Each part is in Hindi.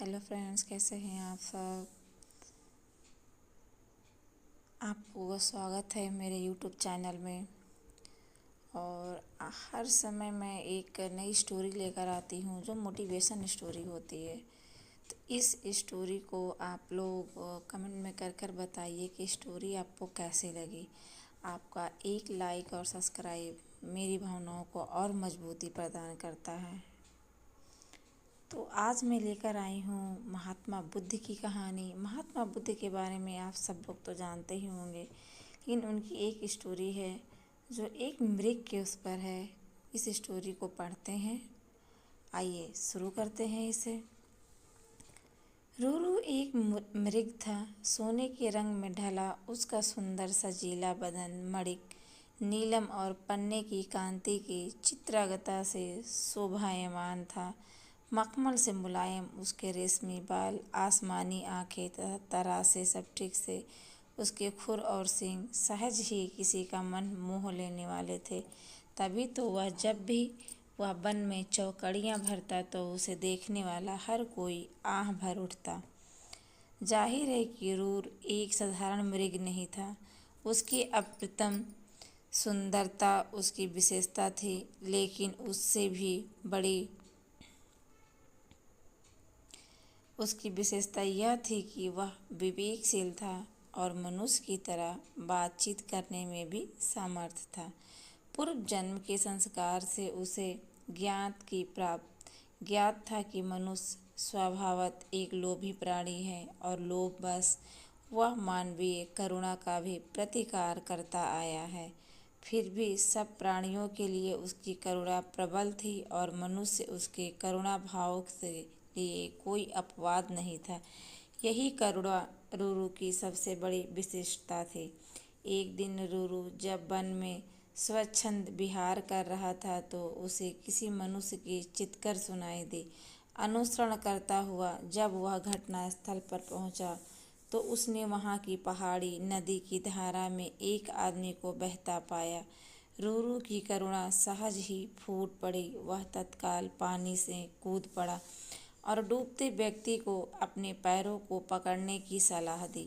हेलो फ्रेंड्स, कैसे हैं आप सब। आपको स्वागत है मेरे यूट्यूब चैनल में। और हर समय मैं एक नई स्टोरी लेकर आती हूँ जो मोटिवेशन स्टोरी होती है। तो इस स्टोरी को आप लोग कमेंट में कर कर बताइए कि स्टोरी आपको कैसे लगी। आपका एक लाइक और सब्सक्राइब मेरी भावनाओं को और मजबूती प्रदान करता है। तो आज मैं लेकर आई हूँ महात्मा बुद्ध की कहानी। महात्मा बुद्ध के बारे में आप सब लोग तो जानते ही होंगे, लेकिन उनकी एक स्टोरी है जो एक मृग के उस पर है। इस स्टोरी को पढ़ते हैं। आइए शुरू करते हैं इसे। रूरू एक मृग था, सोने के रंग में ढला। उसका सुंदर सजीला बदन मणिक नीलम और पन्ने की कांति की चित्रागता से शोभायमान था। मखमल से मुलायम उसके रेशमी बाल, आसमानी आंखें तथा तरासे स्फटिक से उसके खुर और सींग सहज ही किसी का मन मोह लेने वाले थे। तभी तो वह जब भी वह वन में चौकड़ियाँ भरता तो उसे देखने वाला हर कोई आह भर उठता। जाहिर है कि रूर एक साधारण मृग नहीं था। उसकी अप्रतिम सुंदरता उसकी विशेषता थी, लेकिन उससे भी बड़ी उसकी विशेषता यह थी कि वह विवेकशील था और मनुष्य की तरह बातचीत करने में भी समर्थ था। पूर्व जन्म के संस्कार से उसे ज्ञात था कि मनुष्य स्वभावतः एक लोभी प्राणी है और लोभवश वह मानवीय करुणा का भी प्रतिकार करता आया है। फिर भी सब प्राणियों के लिए उसकी करुणा प्रबल थी और मनुष्य उसके करुणा भाव से लिए कोई अपवाद नहीं था। यही करुणा रूरू की सबसे बड़ी विशेषता थी। एक दिन रूरू जब वन में स्वच्छंद विहार कर रहा था तो उसे किसी मनुष्य की चित्कार सुनाई दी। अनुसरण करता हुआ जब वह घटना स्थल पर पहुंचा तो उसने वहां की पहाड़ी नदी की धारा में एक आदमी को बहता पाया। रूरू की करुणा सहज ही फूट पड़ी। वह तत्काल पानी से कूद पड़ा और डूबते व्यक्ति को अपने पैरों को पकड़ने की सलाह दी।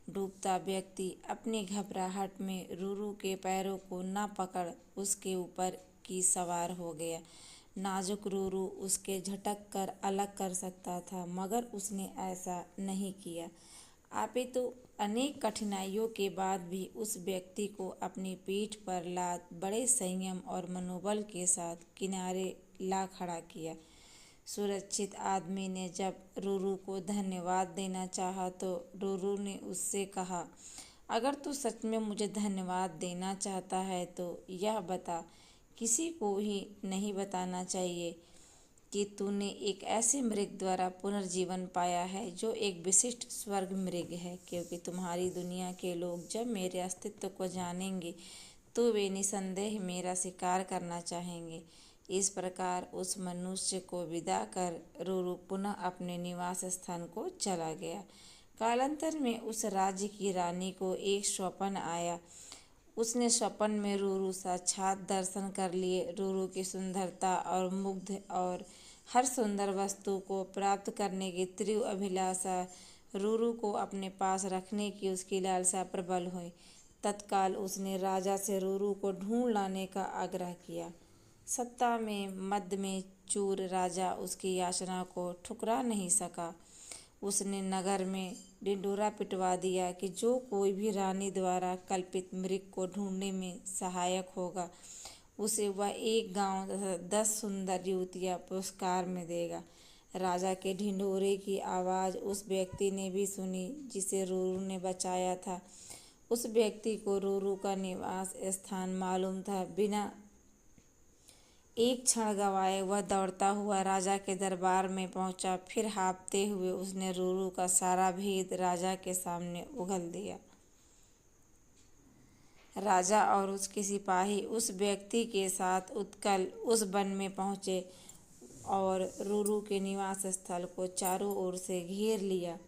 डूबता व्यक्ति अपनी घबराहट में रूरू के पैरों को न पकड़ उसके ऊपर की सवार हो गया। नाजुक रूरू उसके झटक कर अलग कर सकता था, मगर उसने ऐसा नहीं किया। अपितु अनेक कठिनाइयों के बाद भी उस व्यक्ति को अपनी पीठ पर लाद बड़े संयम और मनोबल के साथ किनारे ला खड़ा किया। सुरक्षित आदमी ने जब रूरू को धन्यवाद देना चाहा तो रूरू ने उससे कहा, अगर तू सच में मुझे धन्यवाद देना चाहता है तो यह बता, किसी को ही नहीं बताना चाहिए कि तूने एक ऐसे मृग द्वारा पुनर्जीवन पाया है जो एक विशिष्ट स्वर्ग मृग है, क्योंकि तुम्हारी दुनिया के लोग जब मेरे अस्तित्व को जानेंगे तो वे निसंदेह मेरा शिकार करना चाहेंगे। इस प्रकार उस मनुष्य को विदा कर रूरू पुनः अपने निवास स्थान को चला गया। कालांतर में उस राज्य की रानी को एक स्वप्न आया। उसने स्वप्न में रूरू साक्षात दर्शन कर लिए। रूरू की सुंदरता और मुग्ध और हर सुंदर वस्तु को प्राप्त करने की तीव्र अभिलाषा रूरू को अपने पास रखने की उसकी लालसा प्रबल हुई। तत्काल उसने राजा से रूरू को ढूंढ लाने का आग्रह किया। सत्ता में मद में चूर राजा उसकी याचना को ठुकरा नहीं सका। उसने नगर में ढिंढोरा पिटवा दिया कि जो कोई भी रानी द्वारा कल्पित मृग को ढूंढने में सहायक होगा उसे वह एक गांव तथा 10 सुंदर युवतियां पुरस्कार में देगा। राजा के ढिंढोरे की आवाज़ उस व्यक्ति ने भी सुनी जिसे रूरू ने बचाया था। उस व्यक्ति को रूरू का निवास स्थान मालूम था। बिना एक क्षण गंवाए वह दौड़ता हुआ राजा के दरबार में पहुंचा। फिर हाँफते हुए उसने रूरू का सारा भेद राजा के सामने उगल दिया। राजा और उसके सिपाही उस व्यक्ति के साथ उत्कल उस वन में पहुंचे और रूरू के निवास स्थल को चारों ओर से घेर लिया।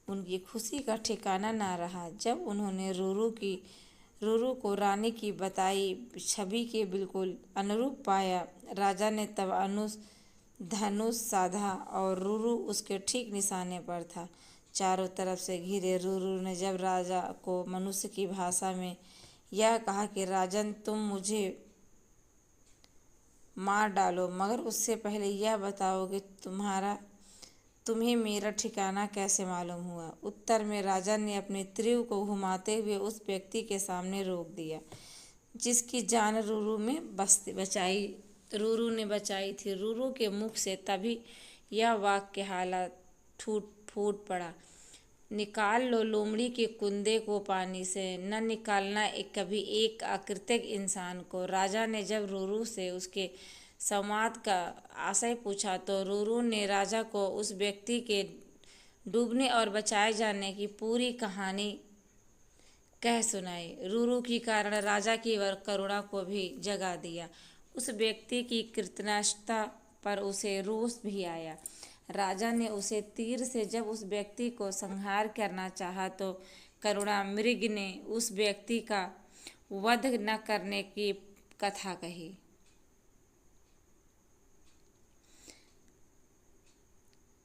उनकी खुशी का ठिकाना न रहा जब उन्होंने रूरू को रानी की बताई छवि के बिल्कुल अनुरूप पाया। राजा ने तब धनुष साधा और रूरू उसके ठीक निशाने पर था। चारों तरफ से घिरे रूरू ने जब राजा को मनुष्य की भाषा में यह कहा कि राजन, तुम मुझे मार डालो, मगर उससे पहले यह बताओ कि तुम्हें मेरा ठिकाना कैसे मालूम हुआ। उत्तर में राजा ने अपने तीर को घुमाते हुए उस व्यक्ति के सामने रोक दिया जिसकी जान रूरू ने बचाई थी। रूरू के मुख से तभी यह वाक्य हालत फूट पड़ा, निकाल लो लोमड़ी के कुंदे को पानी से, न निकालना कभी एक अकृतज्ञ इंसान को। राजा ने जब रूरू से उसके संवाद का आशय पूछा तो रूरू ने राजा को उस व्यक्ति के डूबने और बचाए जाने की पूरी कहानी कह सुनाई। रूरू की कारण राजा की करुणा को भी जगा दिया। उस व्यक्ति की कृतज्ञता पर उसे रोष भी आया। राजा ने उसे तीर से जब उस व्यक्ति को संहार करना चाहा तो करुणा मृग ने उस व्यक्ति का वध न करने की कथा कही।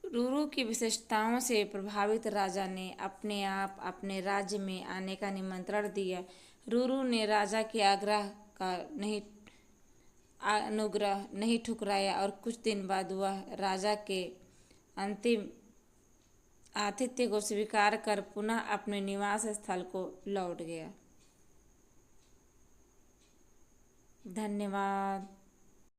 रूरू की विशेषताओं से प्रभावित राजा ने अपने आप अपने राज्य में आने का निमंत्रण दिया। रूरू ने राजा के अनुग्रह नहीं ठुकराया और कुछ दिन बाद वह राजा के अंतिम आतिथ्य को स्वीकार कर पुनः अपने निवास स्थल को लौट गया। धन्यवाद।